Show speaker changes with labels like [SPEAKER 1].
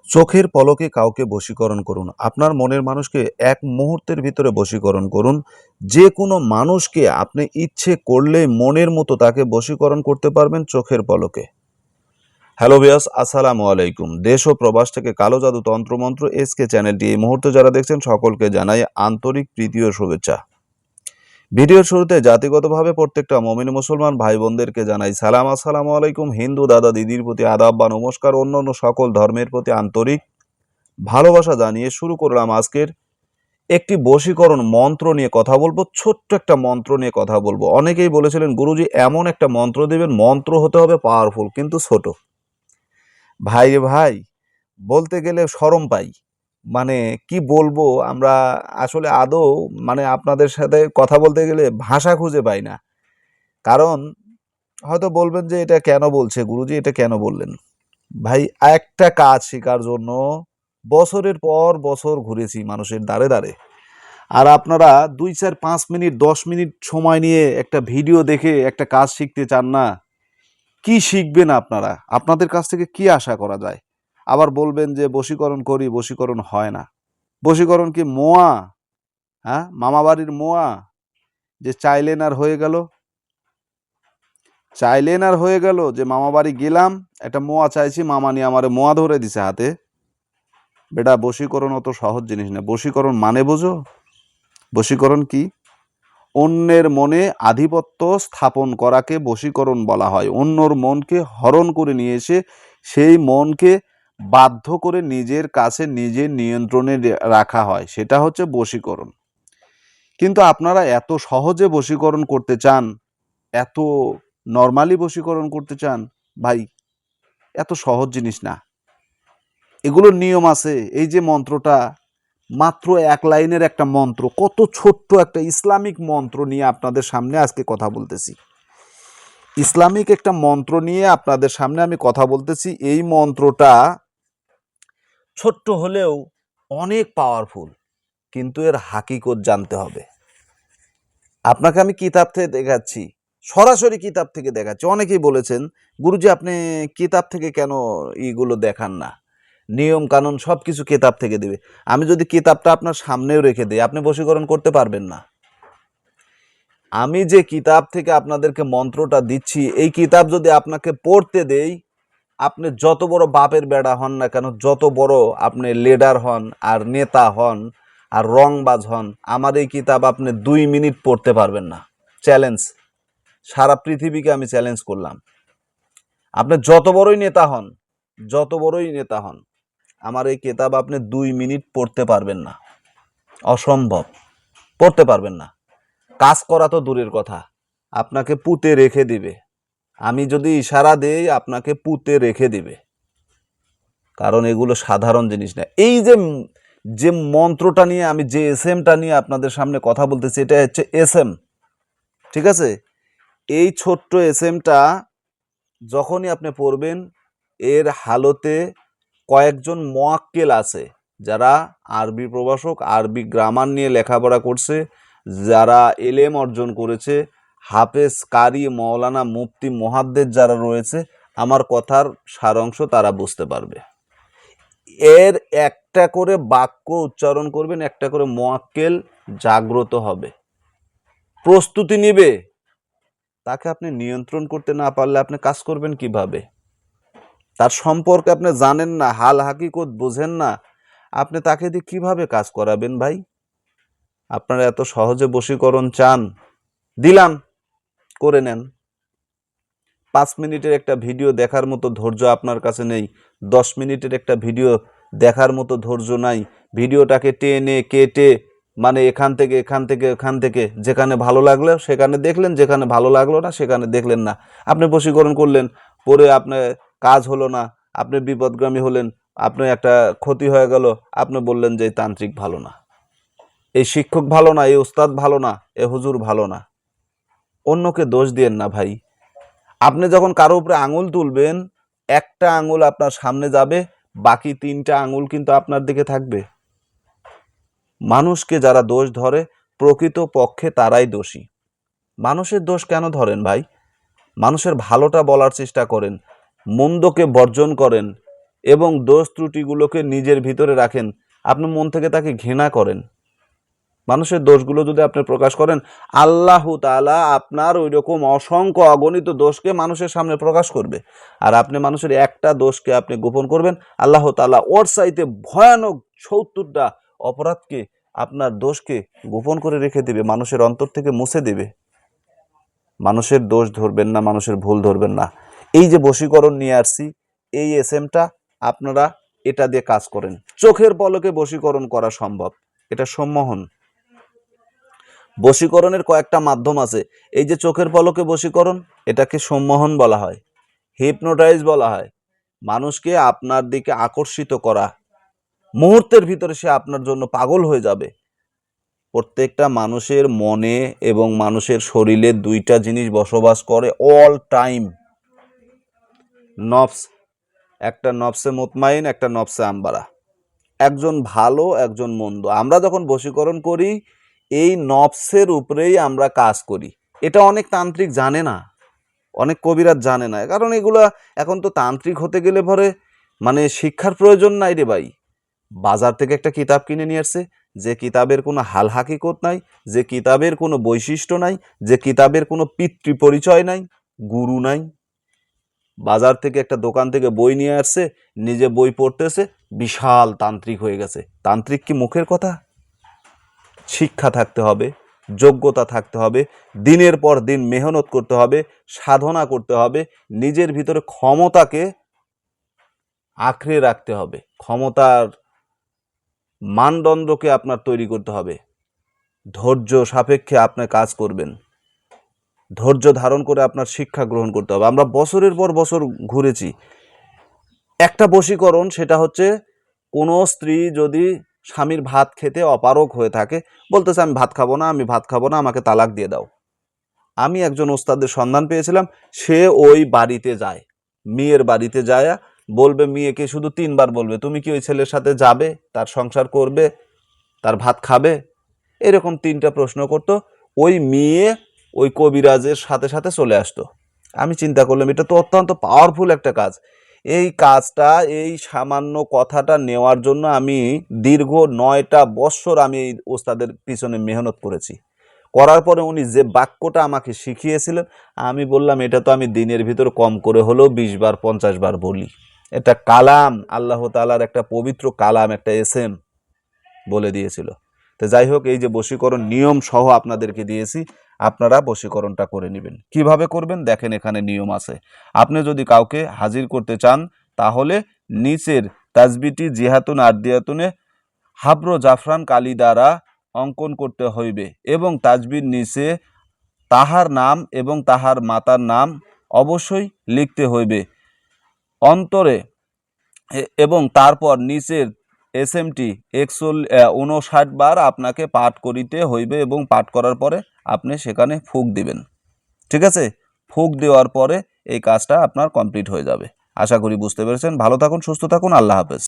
[SPEAKER 1] চোখের পলকে কাউকে বশীকরণ করুন। আপনার মনের মানুষকে এক মুহূর্তের ভিতরে বশীকরণ করুন। যে কোনো মানুষকে আপনি ইচ্ছে করলেই মনের মতো তাকে বশীকরণ করতে পারবেন চোখের পলকে। হ্যালো ভিউয়ার্স, আসসালামু আলাইকুম। দেশ ও প্রবাস থেকে কালো জাদু তন্ত্রমন্ত্র এসকে চ্যানেলটি এই মুহূর্তে যারা দেখছেন সকলকে জানাই আন্তরিক প্রীতি ও শুভেচ্ছা। ভিডিওর শুরুতে জাতিগতভাবে প্রত্যেকটা মুমিন মুসলমান ভাই বোনদেরকে জানাই সালাম, আসসালামু আলাইকুম। হিন্দু দাদা দিদির প্রতি আদাব বা নমস্কার, অন্যান্য সকল ধর্মের প্রতি আন্তরিক ভালোবাসা জানিয়ে শুরু করলাম আজকের একটি বশীকরণ মন্ত্র নিয়ে কথা বলবো। ছোট্ট একটা মন্ত্র নিয়ে কথা বলবো। অনেকেই বলেছিলেন গুরুজি এমন একটা মন্ত্র দেবেন, মন্ত্র হতে হবে পাওয়ারফুল কিন্তু ছোট। ভাই রে ভাই, বলতে গেলে শরম পাই। মানে কি বলবো, আমরা আসলে আদৌ আপনাদের সাথে কথা বলতে গেলে ভাষা খুঁজে পাই না। কারণ হয়তো বলবেন যে এটা কেন বলছে গুরুজি, এটা কেন বললেন। ভাই, একটা কাজ শেখার জন্য বছরের পর বছর ঘুরেছি মানুষের দ্বারে দ্বারে। আর আপনারা ২, ৪, ৫ মিনিট ১০ মিনিট সময় নিয়ে একটা ভিডিও দেখে একটা কাজ শিখতে চান না। কি শিখবেন আপনারা? আপনাদের কাছ থেকে কি আশা করা যায়? আবার বলবেন যে বশীকরণ করি, বশীকরণ হয় না। বশীকরণ কি মোয়া? হ্যাঁ, মামা বাড়ির মোয়া যে চাইলেন আর হয়ে গেল? চাইলেন আর হয়ে গেল যে মামা বাড়ি গেলাম, একটা মোয়া চাইছি, মামা নিয়ে আমারে মোয়া ধরে দিছে হাতে। বেটা, বশীকরণ অত সহজ জিনিস না। বশীকরণ মানে বোঝো? বশীকরণ কি? অন্যের মনে আধিপত্য স্থাপন করাকে বশীকরণ বলা হয়। অন্যর মনকে হরণ করে নিয়ে এসে সেই মনকে বাধ্য করে নিজের কাছে নিজের নিয়ন্ত্রণে রাখা হয়, সেটা হচ্ছে বশীকরণ। কিন্তু আপনারা এত সহজে বশীকরণ করতে চান, এত নর্মালি বশীকরণ করতে চান। ভাই, এত সহজ জিনিস না। এগুলোর নিয়ম আছে। এই যে মন্ত্রটা, মাত্র ১ লাইনের একটা মন্ত্র, কত ছোট্ট একটা ইসলামিক মন্ত্র নিয়ে আপনাদের সামনে আজকে কথা বলতেছি। ইসলামিক একটা মন্ত্র নিয়ে আপনাদের সামনে আমি কথা বলতেছি। এই মন্ত্রটা ছোট্ট হলেও অনেক পাওয়ারফুল, কিন্তু এর হাকিকত জানতে হবে। আপনাকে আমি কিতাব থেকে দেখাচ্ছি, সরাসরি কিতাব থেকে দেখাচ্ছি। অনেকেই বলেছেন গুরুজি আপনি কিতাব থেকে কেন এইগুলো দেখান না, নিয়ম কানুন সব কিছু কিতাব থেকে দেবে। আমি যদি কিতাবটা আপনার সামনেও রেখে দিই, আপনি বশীকরণ করতে পারবেন না। আমি যে কিতাব থেকে আপনাদেরকে মন্ত্রটা দিচ্ছি, এই কিতাব যদি আপনাকে পড়তে দেই, আপনি যত বড় বাপের বেড়া হন না কেন, যত বড় আপনি লিডার হন আর নেতা হন আর রংবাজ হন, আমার এই কিতাব আপনি ২ মিনিট পড়তে পারবেন না। চ্যালেঞ্জ, সারা পৃথিবীকে আমি চ্যালেঞ্জ করলাম। আপনি যত বড়ই নেতা হন, যত বড়ই নেতা হন, আমার এই কিতাব আপনি ২ মিনিট পড়তে পারবেন না। অসম্ভব, পড়তে পারবেন না। কাজ করা তো দূরের কথা, আপনাকে পুঁতে রেখে দিবে। আমি যদি ইশারা দেই, আপনাকে পুঁতে রেখে দিবে। কারণ এগুলো সাধারণ জিনিস না। এই যে যে মন্ত্রটা নিয়ে আমি যে এসএমটা নিয়ে আপনাদের সামনে কথা বলতেছি, এটা হচ্ছে এসএম, ঠিক আছে? এই ছোট্ট এসএমটা যখনই আপনি পড়বেন, এর হালতে কয়েকজন মোয়াক্কেল আছে যারা আরবি প্রভাষক, আরবি গ্রামার নিয়ে লেখাপড়া করছে, যারা এলেম অর্জন করেছে, হাফেজ, কারি, মৌলানা, মুফতি, মুহাদ্দিস যারা রয়েছে, আমার কথার সারাংশ তারা বুঝতে পারবে। এর একটা করে বাক্য উচ্চারণ করবেন, একটা করে মোয়াক্কেল জাগ্রত হবে, প্রস্তুতি নিবে। তাকে আপনি নিয়ন্ত্রণ করতে না পারলে আপনি কাজ করবেন কিভাবে? তার সম্পর্কে আপনি জানেন না, হাল হাকিকত বোঝেন না, আপনি তাকে দিয়ে কিভাবে কাজ করাবেন ভাই? আপনারা এত সহজে বশীকরণ চান, দিলাম, করে নেন। ৫ মিনিটের একটা ভিডিও দেখার মতো ধৈর্য আপনার কাছে নেই, ১০ মিনিটের একটা ভিডিও দেখার মতো ধৈর্য নাই। ভিডিওটাকে টেনে কেটে এখান থেকে যেখানে ভালো লাগলো সেখানে দেখলেন, যেখানে ভালো লাগলো না সেখানে দেখলেন না। আপনি বশীকরণ করলেন, পরে আপনার কাজ হলো না, আপনি বিপদগামী হলেন, আপনার একটা ক্ষতি হয়ে গেল। আপনি বললেন যে এই তান্ত্রিক ভালো না, এই শিক্ষক ভালো না, এই ওস্তাদ ভালো না, এ হুজুর ভালো না। অন্যকে দোষ দিয়েন না ভাই। আপনি যখন কারো উপরে আঙুল তুলবেন, একটা আঙুল আপনার সামনে যাবে, বাকি ৩টা আঙুল কিন্তু আপনার দিকে থাকবে। মানুষকে যারা দোষ ধরে, প্রকৃত পক্ষে তারাই দোষী। মানুষের দোষ কেন ধরেন ভাই? মানুষের ভালোটা বলার চেষ্টা করেন, মন্দকে বর্জন করেন, এবং দোষ ত্রুটিগুলোকে নিজের ভিতরে রাখেন, আপনি মন থেকে তাকে ঘৃণা করেন, মানুষের দোষগুলো যদি আপনি প্রকাশ করেন, আল্লাহ তাআলা আপনার ওই রকম অসংখ্য অগণিত দোষকে মানুষের সামনে প্রকাশ করবে। আর আপনি মানুষের একটা দোষকে আপনি গোপন করবেন, আল্লাহ তাআলা ওর চাইতে ভয়ানক ৭০টা অপরাধকে, আপনার দোষকে গোপন করে রেখে দিবে, মানুষের অন্তর থেকে মুছে দিবে। মানুষের দোষ ধরবেন না, মানুষের ভুল ধরবেন না। এই যে বশীকরণ নিয়ে আসছি, এই এসএমটা আপনারা এটা দিয়ে কাজ করেন। চোখের পলকে বশীকরণ করা সম্ভব, এটা সম্মোহন। বশীকরণের কয়েকটা মাধ্যম আছে। এই যে চোখের পলকে বশীকরণ, এটাকে সম্মোহন বলা হয়, হিপনোটাইজ বলা হয়। মানুষকে আপনার দিকে আকর্ষিত করা, মুহূর্তের ভিতরে সে আপনার জন্য পাগল হয়ে যাবে। প্রত্যেকটা মানুষের মনে এবং মানুষের শরীরে দুইটা জিনিস বসবাস করে অল টাইম, নফস, একটা নফসে মুতমাইন, একটা নফসে আম্বারা, একজন ভালো একজন মন্দ। আমরা যখন বশীকরণ করি, এই নফসের উপরেই আমরা কাজ করি। এটা অনেক তান্ত্রিক জানে না, অনেক কবিরাজ জানে না, কারণ এগুলা এখন তো তান্ত্রিক হতে গেলে পরে মানে শিক্ষার প্রয়োজন নাই রে ভাই। বাজার থেকে একটা কিতাব কিনে নিয়ে আসছে, যে কিতাবের কোনো হাল হাকিকত নাই, যে কিতাবের কোনো বৈশিষ্ট্য নাই, যে কিতাবের কোনো পিতৃ পরিচয় নাই, গুরু নাই। বাজার থেকে একটা দোকান থেকে বই নিয়ে আসছে, নিজে বই পড়তেছে, বিশাল তান্ত্রিক হয়ে গেছে। তান্ত্রিক কি মুখের কথা? শিক্ষা থাকতে হবে, যোগ্যতা থাকতে হবে, দিনের পর দিন মেহনত করতে হবে, সাধনা করতে হবে, নিজের ভিতরে ক্ষমতাকে আঁকড়ে রাখতে হবে, ক্ষমতার মানদণ্ডকে আপনার তৈরি করতে হবে। ধৈর্য সাপেক্ষে আপনি কাজ করবেন, ধৈর্য ধারণ করে আপনার শিক্ষা গ্রহণ করতে হবে। আমরা বছরের পর বছর ঘুরেছি। একটা বশীকরণ, সেটা হচ্ছে কোনো স্ত্রী যদি স্বামীর ভাত খেতে অপারগ হয়ে থাকে, বলতেছে আমি ভাত খাবো না, আমি ভাত খাবো না, আমাকে তালাক দিয়ে দাও। আমি একজন ওস্তাদের সন্ধান পেয়েছিলাম, সে ওই বাড়িতে যায়, মেয়ের বাড়িতে যায়, বলবে, মেয়েকে শুধু 3বার বলবে, তুমি কি ওই ছেলের সাথে যাবে, তার সংসার করবে, তার ভাত খাবে? এরকম 3টা প্রশ্ন করতো। ওই মেয়ে ওই কবিরাজের সাথে সাথে চলে আসতো। আমি চিন্তা করলাম, এটা তো অত্যন্ত পাওয়ারফুল একটা কাজ। এই কাজটা, এই সামান্য কথাটা নেওয়ার জন্য আমি দীর্ঘ 9টা বৎসর আমি এই ওস্তাদের পিছনে মেহনত করেছি। করার পরে উনি যে বাক্যটা আমাকে শিখিয়েছিলেন, আমি বললাম, এটা তো আমি দিনের ভিতর কম করে হলেও 20 বার 50 বার বলি। এটা কালাম, আল্লাহ তাআলার একটা পবিত্র কালাম, একটা এসএম বলে দিয়েছিল। তো যাই হোক, এই যে বশীকরণ নিয়ম সহ আপনাদেরকে দিয়েছি, আপনারা বশীকরণটা করে নেবেন। কিভাবে করবেন দেখেন, এখানে নিয়ম আছে। আপনি যদি কাউকে হাজির করতে চান, তাহলে নিচের তাজবিটি জিহাতুন আরদিয়াতুনে হাব্র জাফরান কালি দ্বারা অঙ্কন করতে হইবে এবং তাজবির নিচে তাহার নাম এবং তাহার মাতার নাম অবশ্যই লিখতে হইবে অন্তরে, এবং তারপর নিচের এসএমটি 59 বার আপনাকে পাঠ করিতে হইবে এবং পাঠ করার পরে আপনি সেখানে ফুঁক দিবেন। ঠিক আছে? ফুঁক দেওয়ার পরে এই কাজটা আপনার কমপ্লিট হয়ে যাবে। আশা করি বুঝতে পেরেছেন। ভালো থাকুন, সুস্থ থাকুন, আল্লাহ হাফেজ।